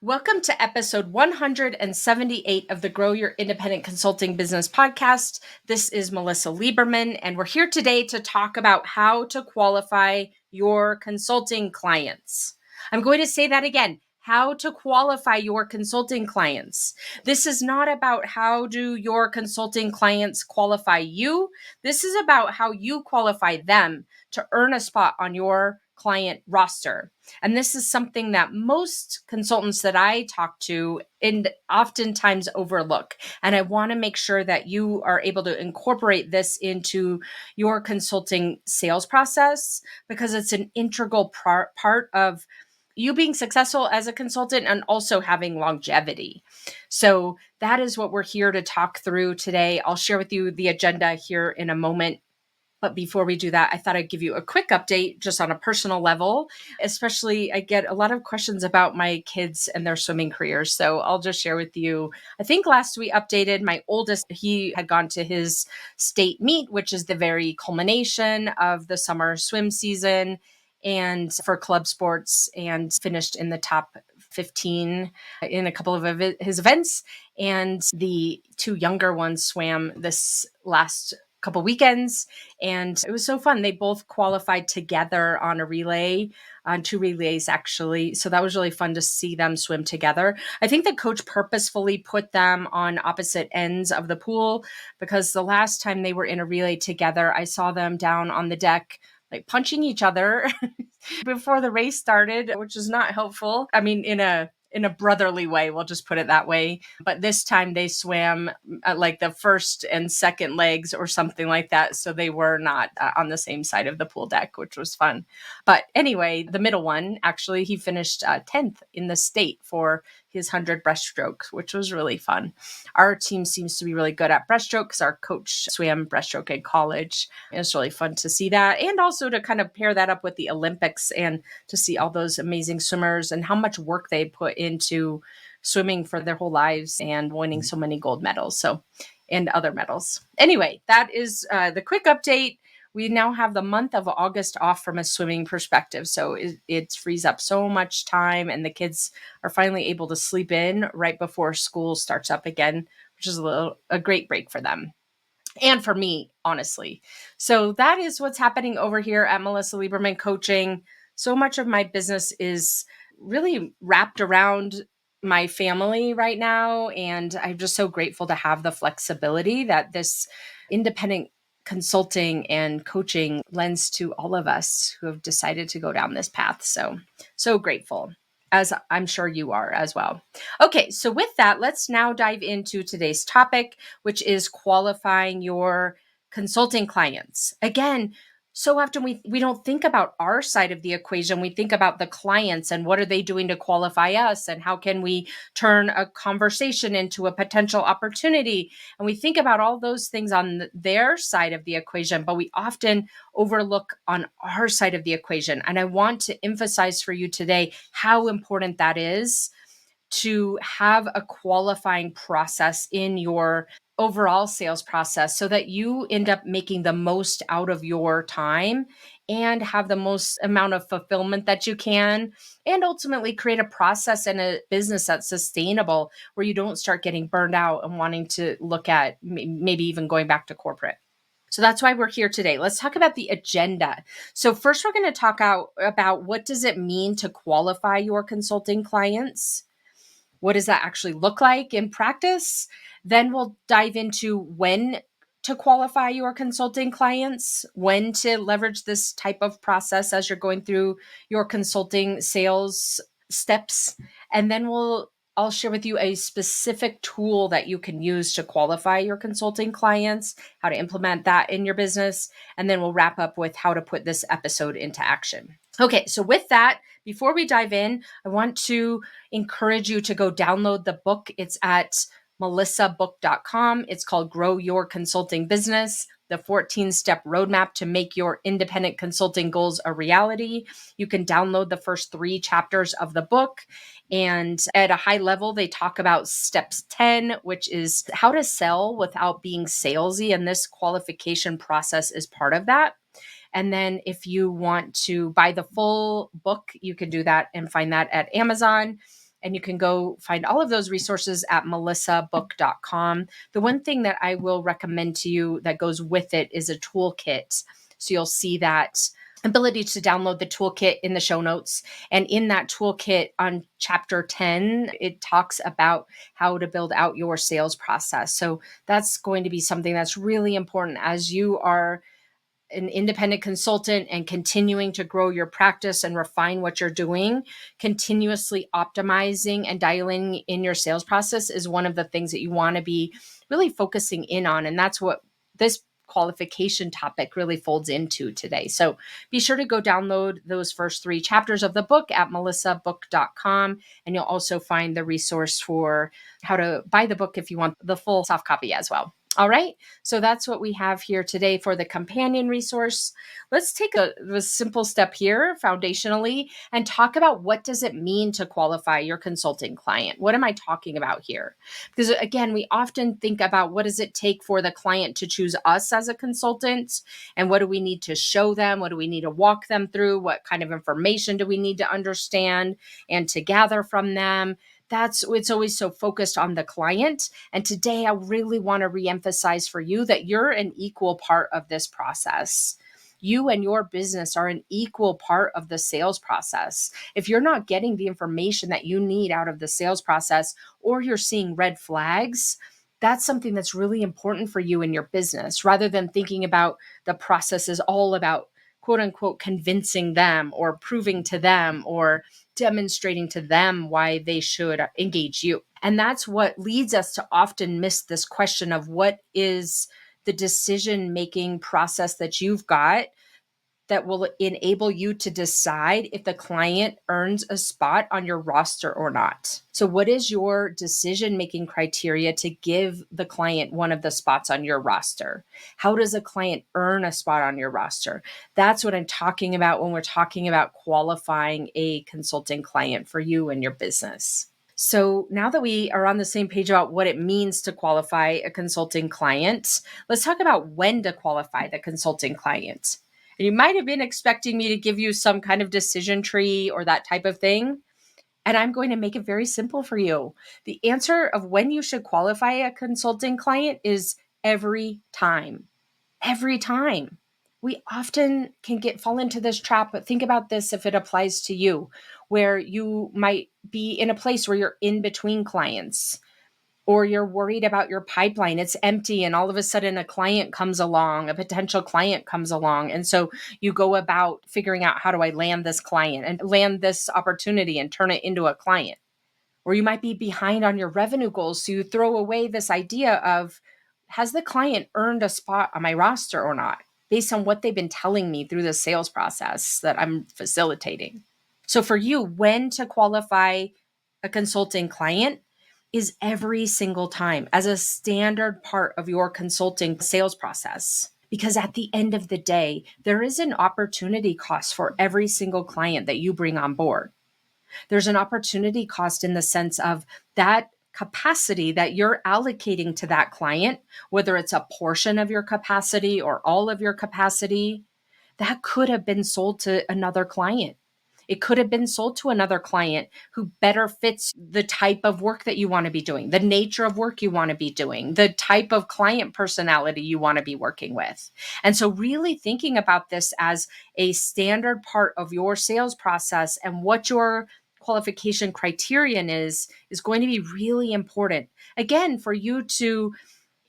Welcome to episode 178 of the Grow Your Independent Consulting Business podcast. This is Melisa Liberman, and we're here today to talk about how to qualify your consulting clients. I'm going to say that again. How to qualify your consulting clients. This is not about how do your consulting clients qualify you. This is about how you qualify them to earn a spot on your client roster. And this is something that most consultants that I talk to and oftentimes overlook. And I want to make sure that you are able to incorporate this into your consulting sales process because it's an integral part of you being successful as a consultant and also having longevity. So that is what we're here to talk through today. I'll share with you the agenda here in a moment. But before we do that, I thought I'd give you a quick update just on a personal level. Especially, I get a lot of questions about my kids and their swimming careers. So I'll just share with you. I think last we updated my oldest, he had gone to his state meet, which is the very culmination of the summer swim season and for club sports, and finished in the top 15 in a couple of his events. And the two younger ones swam this last couple weekends, and it was so fun. They both qualified together on a relay, on two relays actually. So that was really fun to see them swim together. I think the coach purposefully put them on opposite ends of the pool because the last time they were in a relay together, I saw them down on the deck like punching each other before the race started, which is not helpful. I mean, in a brotherly way, we'll just put it that way. But this time they swam like the first and second legs or something like that. So they were not on the same side of the pool deck, which was fun. But anyway, the middle one, actually, he finished 10th in the state for his 100 breaststrokes, which was really fun. Our team seems to be really good at breaststroke because our coach swam breaststroke in college. It was really fun to see that, and also to kind of pair that up with the Olympics and to see all those amazing swimmers and how much work they put into swimming for their whole lives and winning so many gold medals. So, and other medals. Anyway, that is the quick update. We now have the month of August off from a swimming perspective. So it frees up so much time, and the kids are finally able to sleep in right before school starts up again, which is a great break for them. And for me, honestly. So that is what's happening over here at Melisa Liberman Coaching. So much of my business is really wrapped around my family right now. And I'm just so grateful to have the flexibility that this independent consulting and coaching lends to all of us who have decided to go down this path. So grateful, as I'm sure you are as well. Okay, so with that, let's now dive into today's topic, which is qualifying your consulting clients. Again, so often we don't think about our side of the equation. We think about the clients and what are they doing to qualify us, and how can we turn a conversation into a potential opportunity. And we think about all those things on their side of the equation, but we often overlook on our side of the equation. And I want to emphasize for you today how important that is to have a qualifying process in your overall sales process so that you end up making the most out of your time and have the most amount of fulfillment that you can, and ultimately create a process and a business that's sustainable where you don't start getting burned out and wanting to look at maybe even going back to corporate. So that's why we're here today. Let's talk about the agenda. So first, we're going to talk about what does it mean to qualify your consulting clients? What does that actually look like in practice? Then we'll dive into when to qualify your consulting clients, when to leverage this type of process as you're going through your consulting sales steps. And then I'll share with you a specific tool that you can use to qualify your consulting clients, how to implement that in your business. And then we'll wrap up with how to put this episode into action. Okay, so with that, before we dive in, I want to encourage you to go download the book. It's at melisabook.com. It's called Grow Your Consulting Business, the 14-step roadmap to make your independent consulting goals a reality. You can download the first 3 chapters of the book. And at a high level, they talk about steps 10, which is how to sell without being salesy. And this qualification process is part of that. And then if you want to buy the full book, you can do that and find that at Amazon. And you can go find all of those resources at melisabook.com. The one thing that I will recommend to you that goes with it is a toolkit. So you'll see that ability to download the toolkit in the show notes. And in that toolkit on chapter 10, it talks about how to build out your sales process. So that's going to be something that's really important as you are an independent consultant and continuing to grow your practice and refine what you're doing. Continuously optimizing and dialing in your sales process is one of the things that you want to be really focusing in on. And that's what this qualification topic really folds into today. So be sure to go download those first 3 chapters of the book at melisabook.com. And you'll also find the resource for how to buy the book if you want the full soft copy as well. All right. So that's what we have here today for the companion resource. Let's take a simple step here foundationally and talk about what does it mean to qualify your consulting client? What am I talking about here? Because again, we often think about what does it take for the client to choose us as a consultant, and what do we need to show them? What do we need to walk them through? What kind of information do we need to understand and to gather from them? It's always so focused on the client. And today I really want to reemphasize for you that you're an equal part of this process. You and your business are an equal part of the sales process. If you're not getting the information that you need out of the sales process, or you're seeing red flags, that's something that's really important for you in your business, rather than thinking about the process is all about quote unquote convincing them or proving to them or demonstrating to them why they should engage you. And that's what leads us to often miss this question of what is the decision-making process that you've got that will enable you to decide if the client earns a spot on your roster or not. So what is your decision-making criteria to give the client one of the spots on your roster? How does a client earn a spot on your roster? That's what I'm talking about when we're talking about qualifying a consulting client for you and your business. So now that we are on the same page about what it means to qualify a consulting client, let's talk about when to qualify the consulting client. And you might have been expecting me to give you some kind of decision tree or that type of thing. And I'm going to make it very simple for you. The answer of when you should qualify a consulting client is every time. Every time. We often can fall into this trap, but think about this if it applies to you, where you might be in a place where you're in between clients, or you're worried about your pipeline. It's empty, and all of a sudden a client comes along, a potential client comes along. And so you go about figuring out, how do I land this client and land this opportunity and turn it into a client? Or you might be behind on your revenue goals. So you throw away this idea of, has the client earned a spot on my roster or not, based on what they've been telling me through the sales process that I'm facilitating. So for you, when to qualify a consulting client is every single time as a standard part of your consulting sales process. Because at the end of the day, there is an opportunity cost for every single client that you bring on board. There's an opportunity cost in the sense of that capacity that you're allocating to that client, whether it's a portion of your capacity or all of your capacity, that could have been sold to another client. It could have been sold to another client who better fits the type of work that you want to be doing, the nature of work you want to be doing, the type of client personality you want to be working with. And so really thinking about this as a standard part of your sales process and what your qualification criterion is going to be really important. Again, for you to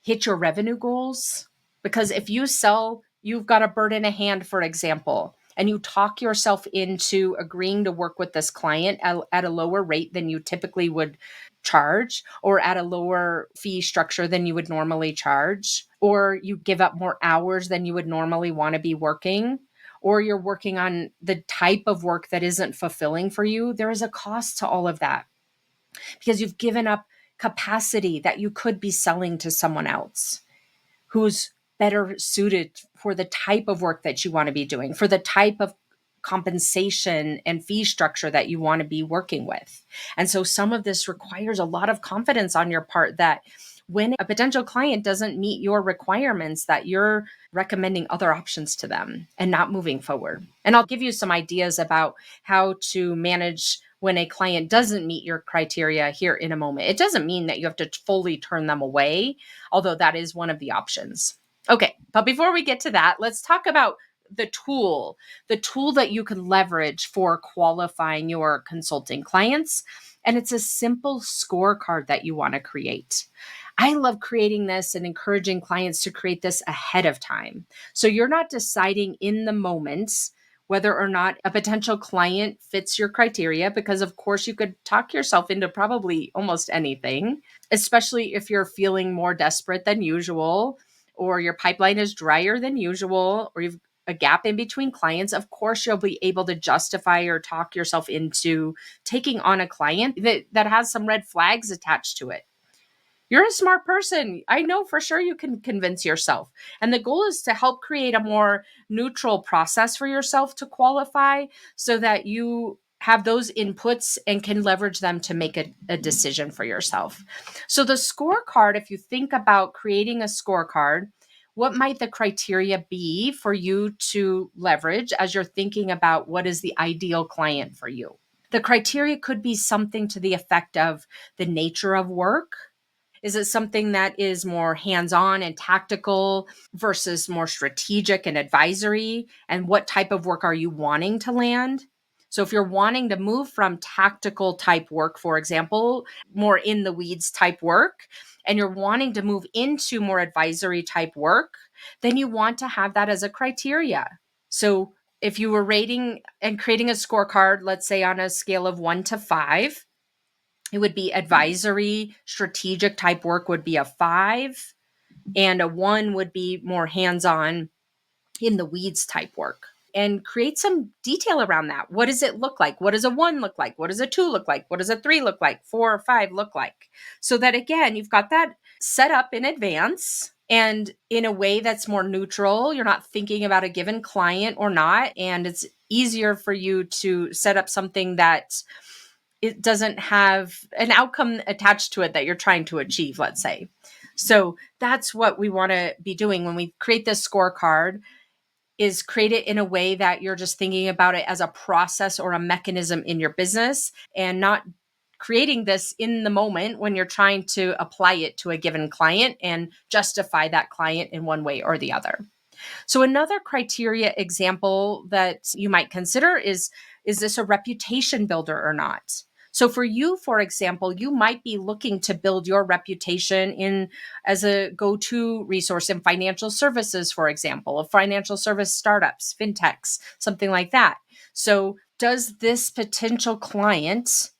hit your revenue goals, because if you sell, you've got a bird in a hand, for example, and you talk yourself into agreeing to work with this client at a lower rate than you typically would charge, or at a lower fee structure than you would normally charge, or you give up more hours than you would normally want to be working, or you're working on the type of work that isn't fulfilling for you, there is a cost to all of that, because you've given up capacity that you could be selling to someone else who's better suited for the type of work that you want to be doing, for the type of compensation and fee structure that you want to be working with. And so some of this requires a lot of confidence on your part that when a potential client doesn't meet your requirements, that you're recommending other options to them and not moving forward. And I'll give you some ideas about how to manage when a client doesn't meet your criteria here in a moment. It doesn't mean that you have to fully turn them away, although that is one of the options. Okay, but before we get to that, let's talk about the tool that you can leverage for qualifying your consulting clients. And it's a simple scorecard that you want to create. I love creating this and encouraging clients to create this ahead of time. So you're not deciding in the moment whether or not a potential client fits your criteria, because of course you could talk yourself into probably almost anything, especially if you're feeling more desperate than usual, or your pipeline is drier than usual, or you've a gap in between clients. Of course, you'll be able to justify or talk yourself into taking on a client that has some red flags attached to it. You're a smart person. I know for sure you can convince yourself. And the goal is to help create a more neutral process for yourself to qualify, so that you have those inputs and can leverage them to make a decision for yourself. So the scorecard, if you think about creating a scorecard, what might the criteria be for you to leverage as you're thinking about what is the ideal client for you? The criteria could be something to the effect of the nature of work. Is it something that is more hands-on and tactical versus more strategic and advisory? And what type of work are you wanting to land? So if you're wanting to move from tactical type work, for example, more in the weeds type work, and you're wanting to move into more advisory type work, then you want to have that as a criteria. So if you were rating and creating a scorecard, let's say on a scale of 1 to 5, it would be advisory, strategic type work would be a 5, and a 1 would be more hands-on in the weeds type work. And create some detail around that. What does it look like? What does a 1 look like? What does a 2 look like? What does a 3 look like? 4 or 5 look like? So that, again, you've got that set up in advance and in a way that's more neutral. You're not thinking about a given client or not. And it's easier for you to set up something that it doesn't have an outcome attached to it that you're trying to achieve, let's say. So that's what we want to be doing when we create this scorecard, is create it in a way that you're just thinking about it as a process or a mechanism in your business, and not creating this in the moment when you're trying to apply it to a given client and justify that client in one way or the other. So another criteria example that you might consider is this a reputation builder or not? So for you, for example, you might be looking to build your reputation in as a go-to resource in financial services, for example, of financial service startups, fintechs, something like that. So does this potential client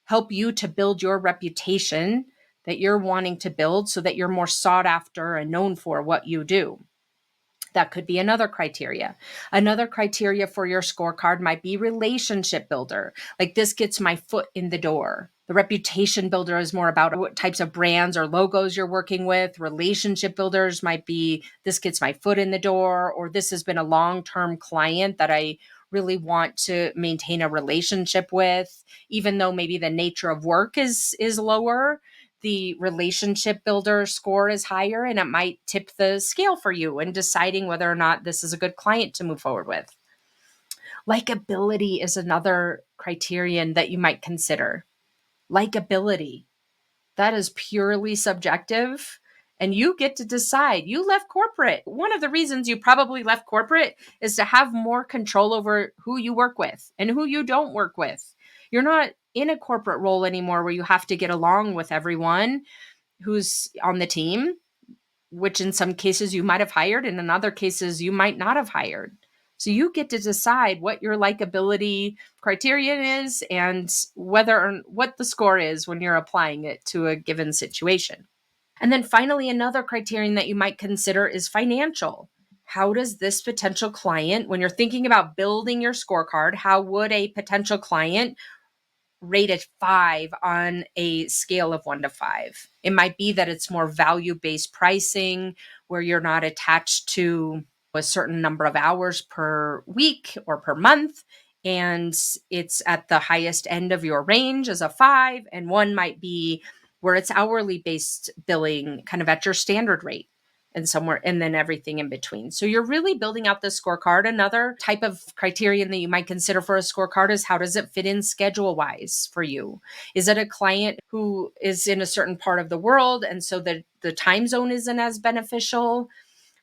help you to build your reputation that you're wanting to build, so that you're more sought after and known for what you do? That could be another criteria. Another criteria for your scorecard might be relationship builder. Like, this gets my foot in the door. The reputation builder is more about what types of brands or logos you're working with. Relationship builders might be, this gets my foot in the door, or this has been a long-term client that I really want to maintain a relationship with, even though maybe the nature of work is lower. The relationship builder score is higher, and it might tip the scale for you in deciding whether or not this is a good client to move forward with. Likability is another criterion that you might consider. Likability, that is purely subjective, and you get to decide. You left corporate. One of the reasons you probably left corporate is to have more control over who you work with and who you don't work with. You're not in a corporate role anymore where you have to get along with everyone who's on the team, which in some cases you might have hired, and in other cases you might not have hired. So you get to decide what your likability criterion is and whether or what the score is when you're applying it to a given situation. And then finally, another criterion that you might consider is financial. How does this potential client, when you're thinking about building your scorecard, how would a potential client rate a 5 on a scale of 1 to 5? It might be that it's more value-based pricing, where you're not attached to a certain number of hours per week or per month, and it's at the highest end of your range as a 5. And one might be where it's hourly based billing, kind of at your standard rate. and somewhere, and then everything in between. So you're really building out the scorecard. Another type of criterion that you might consider for a scorecard is, how does it fit in schedule wise for you? Is it a client who is in a certain part of the world, and so the time zone isn't as beneficial?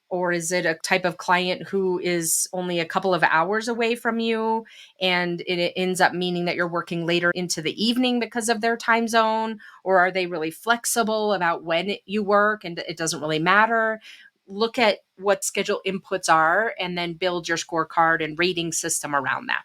Or is it a type of client who is only a couple of hours away from you, and it ends up meaning that you're working later into the evening because of their time zone? Or are they really flexible about when you work and it doesn't really matter? Look at what schedule inputs are and then build your scorecard and rating system around that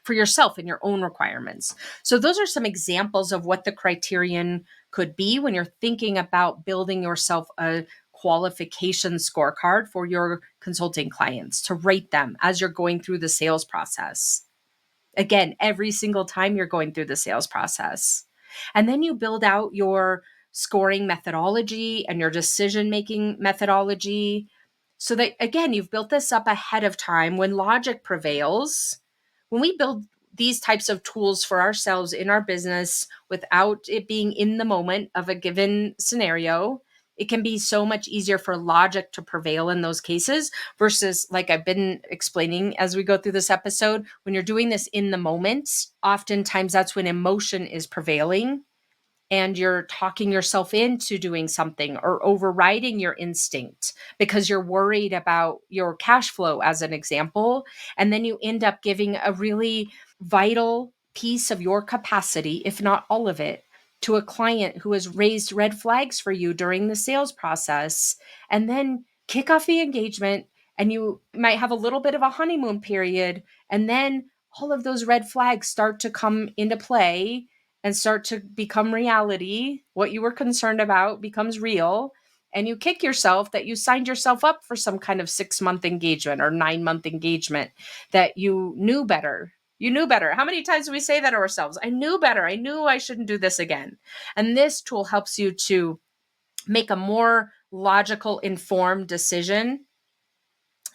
for yourself and your own requirements. So those are some examples of what the criterion could be when you're thinking about building yourself a qualification scorecard for your consulting clients, to rate them as you're going through the sales process. Again, every single time you're going through the sales process. And then you build out your scoring methodology and your decision-making methodology, so that, again, you've built this up ahead of time when logic prevails. When we build these types of tools for ourselves in our business without it being in the moment of a given scenario, it can be so much easier for logic to prevail in those cases versus, like I've been explaining as we go through this episode, when you're doing this in the moment, oftentimes that's when emotion is prevailing and you're talking yourself into doing something or overriding your instinct because you're worried about your cash flow, as an example. And then you end up giving a really vital piece of your capacity, if not all of it, to a client who has raised red flags for you during the sales process, and then kick off the engagement. And you might have a little bit of a honeymoon period, and then all of those red flags start to come into play and start to become reality. What you were concerned about becomes real. And you kick yourself that you signed yourself up for some kind of 6-month engagement or 9-month engagement, that you knew better. You knew better. How many times do we say that to ourselves? I knew better. I knew I shouldn't do this again. And this tool helps you to make a more logical, informed decision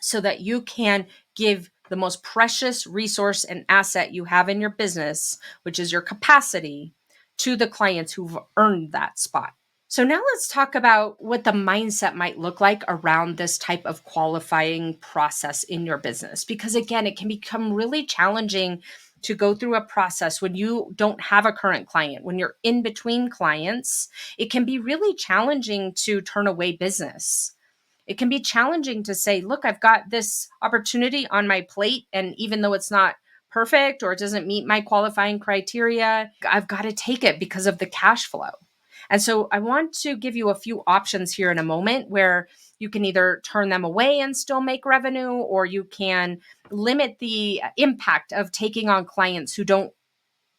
so that you can give the most precious resource and asset you have in your business, which is your capacity, to the clients who've earned that spot. So now let's talk about what the mindset might look like around this type of qualifying process in your business. Because again, it can become really challenging to go through a process when you don't have a current client, when you're in between clients. It can be really challenging to turn away business. It can be challenging to say, look, I've got this opportunity on my plate, and even though it's not perfect or it doesn't meet my qualifying criteria, I've got to take it because of the cash flow. And so I want to give you a few options here in a moment where you can either turn them away and still make revenue, or you can limit the impact of taking on clients who don't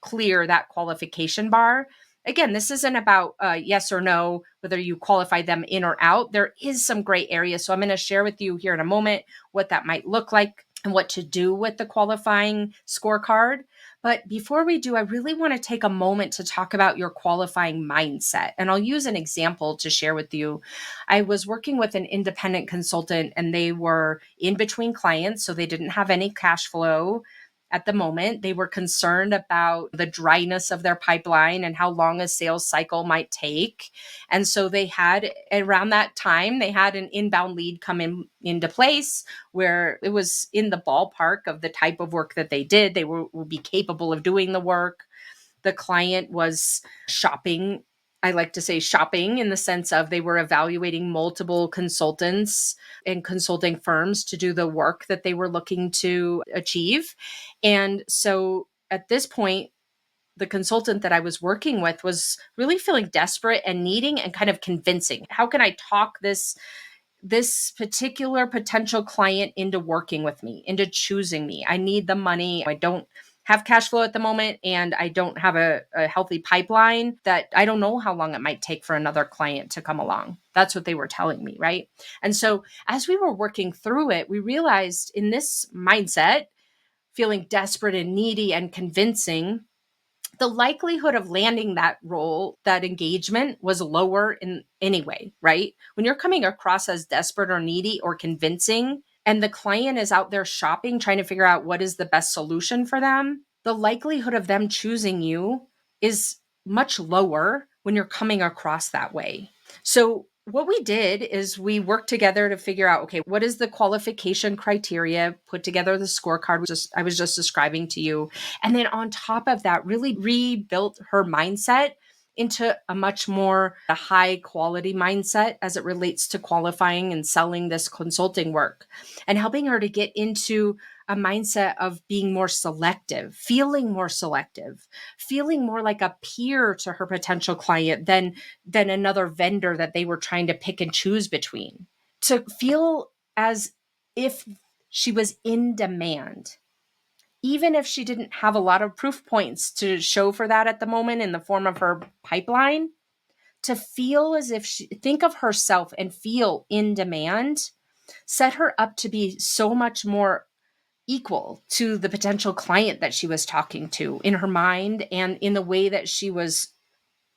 clear that qualification bar. Again, this isn't about yes or no, whether you qualify them in or out. There is some gray area. So I'm going to share with you here in a moment what that might look like and what to do with the qualifying scorecard. But before we do, I really want to take a moment to talk about your qualifying mindset. And I'll use an example to share with you. I was working with an independent consultant, and they were in between clients, so they didn't have any cash flow at the moment. They were concerned about the dryness of their pipeline and how long a sales cycle might take. And so they had, around that time, they had an inbound lead come into place where it was in the ballpark of the type of work that they did. They would be capable of doing the work. The client was shopping. I like to say shopping in the sense of they were evaluating multiple consultants and consulting firms to do the work that they were looking to achieve. And so at this point, the consultant that I was working with was really feeling desperate and needing and kind of convincing. How can I talk this particular potential client into working with me, into choosing me? I need the money. I don't have cash flow at the moment, and I don't have a healthy pipeline that I don't know how long it might take for another client to come along. That's what they were telling me, right? And so as we were working through it, we realized in this mindset, feeling desperate and needy and convincing, the likelihood of landing that role, that engagement, was lower in anyway, right? When you're coming across as desperate or needy or convincing, and the client is out there shopping, trying to figure out what is the best solution for them, the likelihood of them choosing you is much lower when you're coming across that way. So what we did is we worked together to figure out, okay, what is the qualification criteria, put together the scorecard I was just describing to you. And then on top of that, really rebuilt her mindset into a much more a high quality mindset as it relates to qualifying and selling this consulting work, and helping her to get into a mindset of being more selective, feeling more like a peer to her potential client than another vendor that they were trying to pick and choose between. To feel as if she was in demand, even if she didn't have a lot of proof points to show for that at the moment in the form of her pipeline, to feel as if she think of herself and feel in demand, set her up to be so much more equal to the potential client that she was talking to in her mind and in the way that she was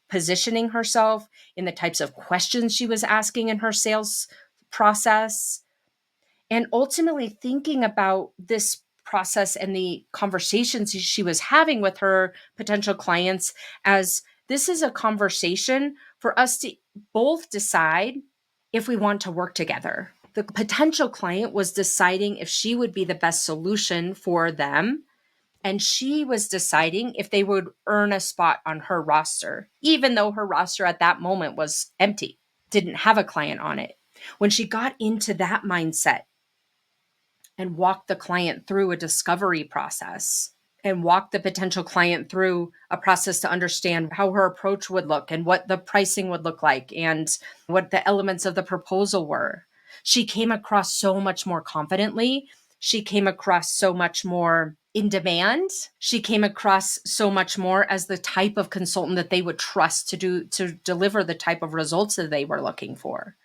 positioning herself, in the types of questions she was asking in her sales process, and ultimately thinking about this process and the conversations she was having with her potential clients as this is a conversation for us to both decide if we want to work together. The potential client was deciding if she would be the best solution for them, and she was deciding if they would earn a spot on her roster, even though her roster at that moment was empty, didn't have a client on it. When she got into that mindset and walked the client through a discovery process and walked the potential client through a process to understand how her approach would look and what the pricing would look like and what the elements of the proposal were, she came across so much more confidently. She came across so much more in demand. She came across so much more as the type of consultant that they would trust to deliver the type of results that they were looking for.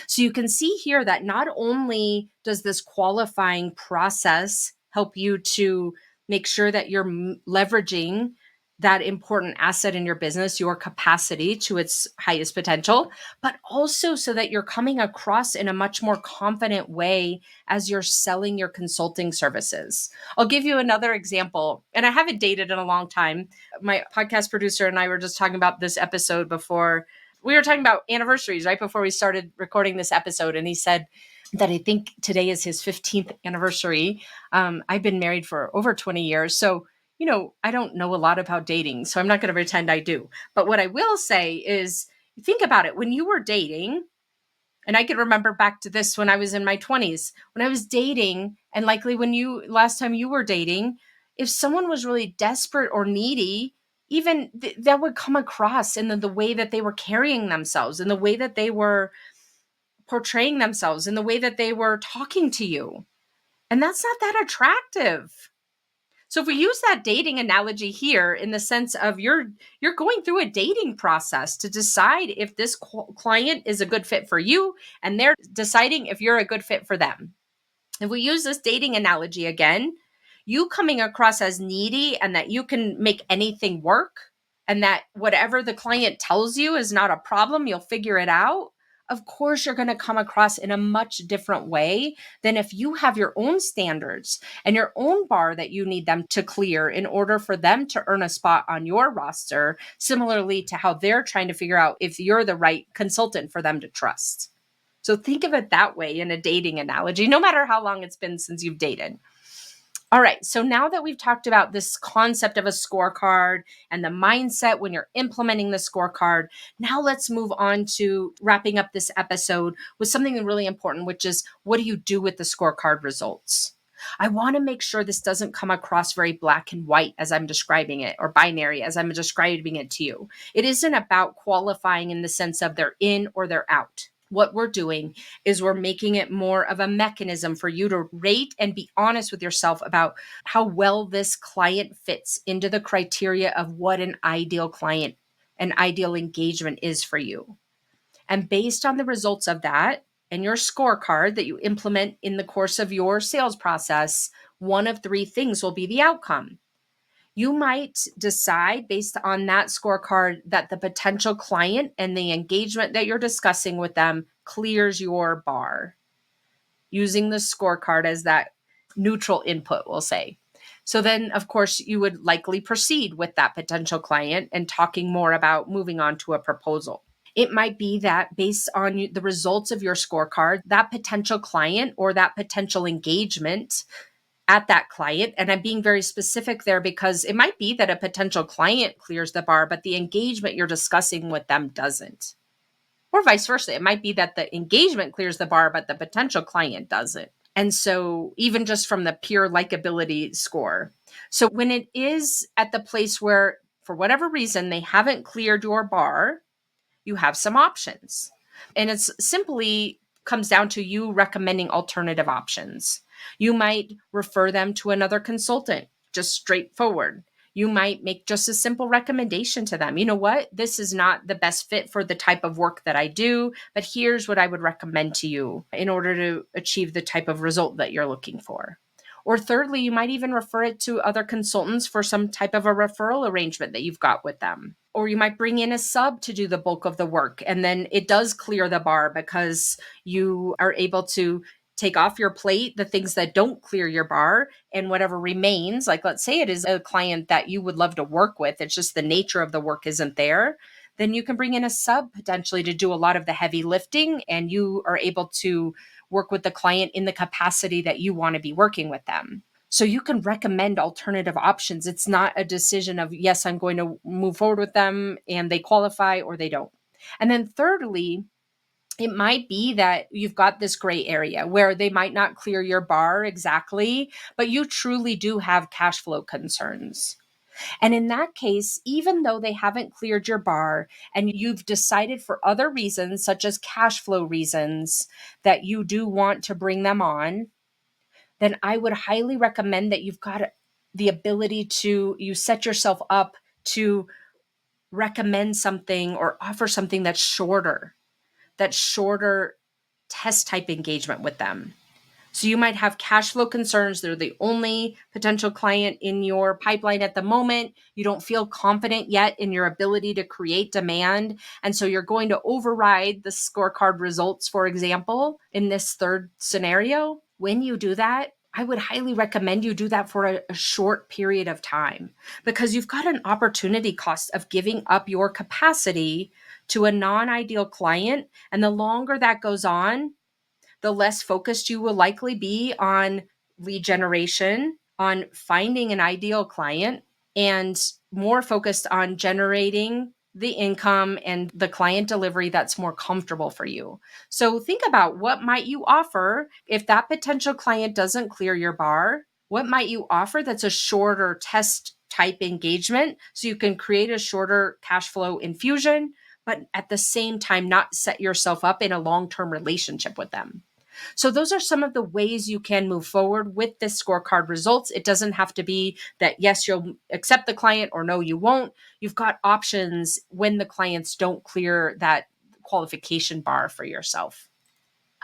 So you can see here that not only does this qualifying process help you to make sure that you're leveraging that important asset in your business, your capacity to its highest potential, but also so that you're coming across in a much more confident way as you're selling your consulting services. I'll give you another example, and I haven't dated in a long time. My podcast producer and I were just talking about this episode before. We were talking about anniversaries right before we started recording this episode. And he said that I think today is his 15th anniversary. I've been married for over 20 years. So, I don't know a lot about dating, so I'm not going to pretend I do. But what I will say is think about it. When you were dating, and I can remember back to this when I was in my 20s, when I was dating, and likely when last time you were dating, if someone was really desperate or needy, even that would come across in the way that they were carrying themselves, in the way that they were portraying themselves, in the way that they were talking to you. And that's not that attractive. So if we use that dating analogy here in the sense of you're going through a dating process to decide if this client is a good fit for you, and they're deciding if you're a good fit for them. If we use this dating analogy again, you coming across as needy and that you can make anything work and that whatever the client tells you is not a problem, you'll figure it out. Of course, you're going to come across in a much different way than if you have your own standards and your own bar that you need them to clear in order for them to earn a spot on your roster, similarly to how they're trying to figure out if you're the right consultant for them to trust. So think of it that way in a dating analogy, no matter how long it's been since you've dated. All right, so now that we've talked about this concept of a scorecard and the mindset when you're implementing the scorecard, now let's move on to wrapping up this episode with something really important, which is what do you do with the scorecard results? I want to make sure this doesn't come across very black and white as I'm describing it, or binary as I'm describing it to you. It isn't about qualifying in the sense of they're in or they're out. What we're doing is we're making it more of a mechanism for you to rate and be honest with yourself about how well this client fits into the criteria of what an ideal client, an ideal engagement is for you. And based on the results of that and your scorecard that you implement in the course of your sales process, one of three things will be the outcome. You might decide based on that scorecard that the potential client and the engagement that you're discussing with them clears your bar, using the scorecard as that neutral input, we'll say. So then, of course, you would likely proceed with that potential client and talking more about moving on to a proposal. It might be that based on the results of your scorecard, that potential client or that potential engagement at that client, and I'm being very specific there because it might be that a potential client clears the bar, but the engagement you're discussing with them doesn't. Or vice versa. It might be that the engagement clears the bar, but the potential client doesn't. And so, even just from the pure likability score. So, when it is at the place where, for whatever reason, they haven't cleared your bar, you have some options. And it's simply comes down to you recommending alternative options. You might refer them to another consultant, just straightforward. You might make just a simple recommendation to them. You know what? This is not the best fit for the type of work that I do, but here's what I would recommend to you in order to achieve the type of result that you're looking for. Or thirdly, you might even refer it to other consultants for some type of a referral arrangement that you've got with them. Or you might bring in a sub to do the bulk of the work. And then it does clear the bar because you are able to take off your plate the things that don't clear your bar, and whatever remains, like let's say it is a client that you would love to work with, it's just the nature of the work isn't there, then you can bring in a sub potentially to do a lot of the heavy lifting, and you are able to work with the client in the capacity that you want to be working with them. So you can recommend alternative options. It's not a decision of, yes, I'm going to move forward with them and they qualify or they don't. And then thirdly, it might be that you've got this gray area where they might not clear your bar exactly, but you truly do have cash flow concerns. And in that case, even though they haven't cleared your bar and you've decided for other reasons, such as cash flow reasons, that you do want to bring them on, then I would highly recommend that you've got the ability to, you set yourself up to recommend something or offer something that's shorter test type engagement with them. So you might have cash flow concerns. They're the only potential client in your pipeline at the moment. You don't feel confident yet in your ability to create demand. And so you're going to override the scorecard results, for example, in this third scenario. When you do that, I would highly recommend you do that for a short period of time, because you've got an opportunity cost of giving up your capacity to a non-ideal client. And the longer that goes on, the less focused you will likely be on lead generation, on finding an ideal client, and more focused on generating the income and the client delivery that's more comfortable for you. So think about, what might you offer if that potential client doesn't clear your bar? What might you offer that's a shorter test type engagement so you can create a shorter cash flow infusion, but at the same time not set yourself up in a long-term relationship with them? So those are some of the ways you can move forward with this scorecard results. It doesn't have to be that, yes, you'll accept the client, or no, you won't. You've got options when the clients don't clear that qualification bar for yourself.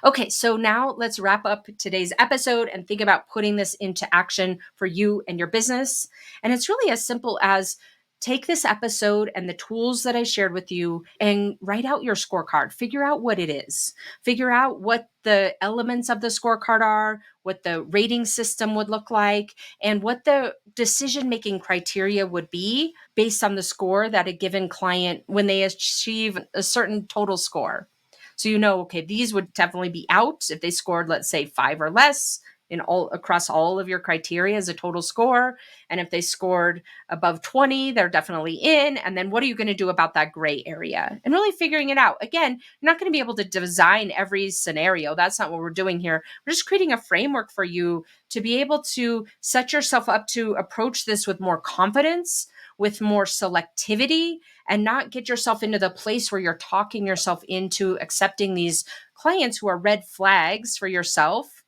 Okay, so now let's wrap up today's episode and think about putting this into action for you and your business. And it's really as simple as, take this episode and the tools that I shared with you and write out your scorecard. Figure out what it is. Figure out what the elements of the scorecard are, what the rating system would look like, and what the decision-making criteria would be based on the score that a given client, when they achieve a certain total score. So you know, okay, these would definitely be out if they scored, let's say, 5 or less in all across all of your criteria as a total score. And if they scored above 20, they're definitely in. And then what are you going to do about that gray area? And really figuring it out. Again, you're not going to be able to design every scenario. That's not what we're doing here. We're just creating a framework for you to be able to set yourself up to approach this with more confidence, with more selectivity, and not get yourself into the place where you're talking yourself into accepting these clients who are red flags for yourself.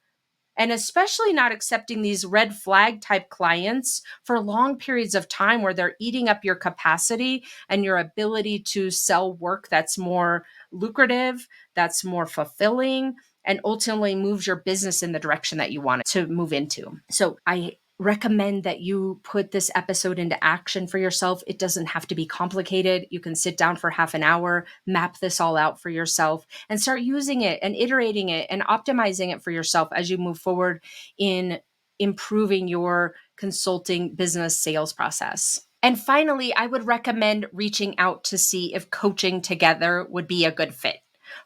And especially not accepting these red flag type clients for long periods of time where they're eating up your capacity and your ability to sell work that's more lucrative, that's more fulfilling, and ultimately moves your business in the direction that you want it to move into. So I recommend that you put this episode into action for yourself. It doesn't have to be complicated. You can sit down for half an hour, map this all out for yourself, and start using it and iterating it and optimizing it for yourself as you move forward in improving your consulting business sales process. And finally, I would recommend reaching out to see if coaching together would be a good fit.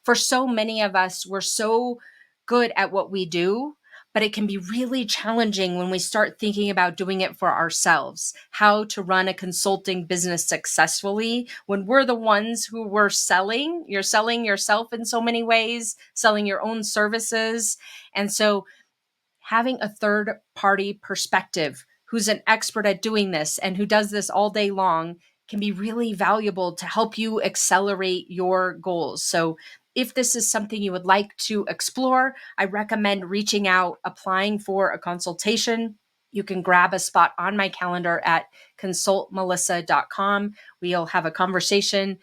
For so many of us, we're so good at what we do, but it can be really challenging when we start thinking about doing it for ourselves, how to run a consulting business successfully when we're the ones who were selling. You're selling yourself in so many ways, selling your own services. And so having a third party perspective who's an expert at doing this and who does this all day long can be really valuable to help you accelerate your goals. So if this is something you would like to explore, I recommend reaching out, applying for a consultation. You can grab a spot on my calendar at consultmelisa.com. We'll have a conversation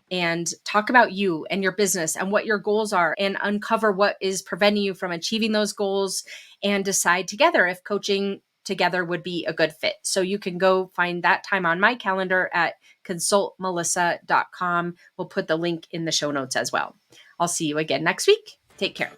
and talk about you and your business and what your goals are and uncover what is preventing you from achieving those goals and decide together if coaching together would be a good fit. So you can go find that time on my calendar at consultmelisa.com. We'll put the link in the show notes as well. I'll see you again next week. Take care.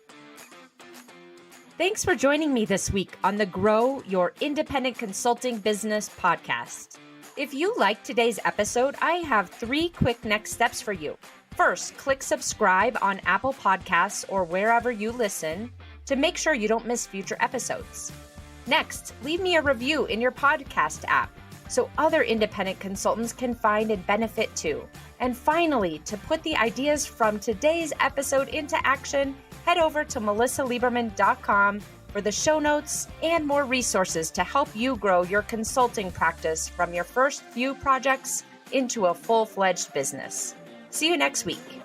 Thanks for joining me this week on the Grow Your Independent Consulting Business podcast. If you liked today's episode, I have 3 quick next steps for you. First, click subscribe on Apple Podcasts or wherever you listen to make sure you don't miss future episodes. Next, leave me a review in your podcast app so other independent consultants can find and benefit too. And finally, to put the ideas from today's episode into action, head over to melisaliberman.com for the show notes and more resources to help you grow your consulting practice from your first few projects into a full-fledged business. See you next week.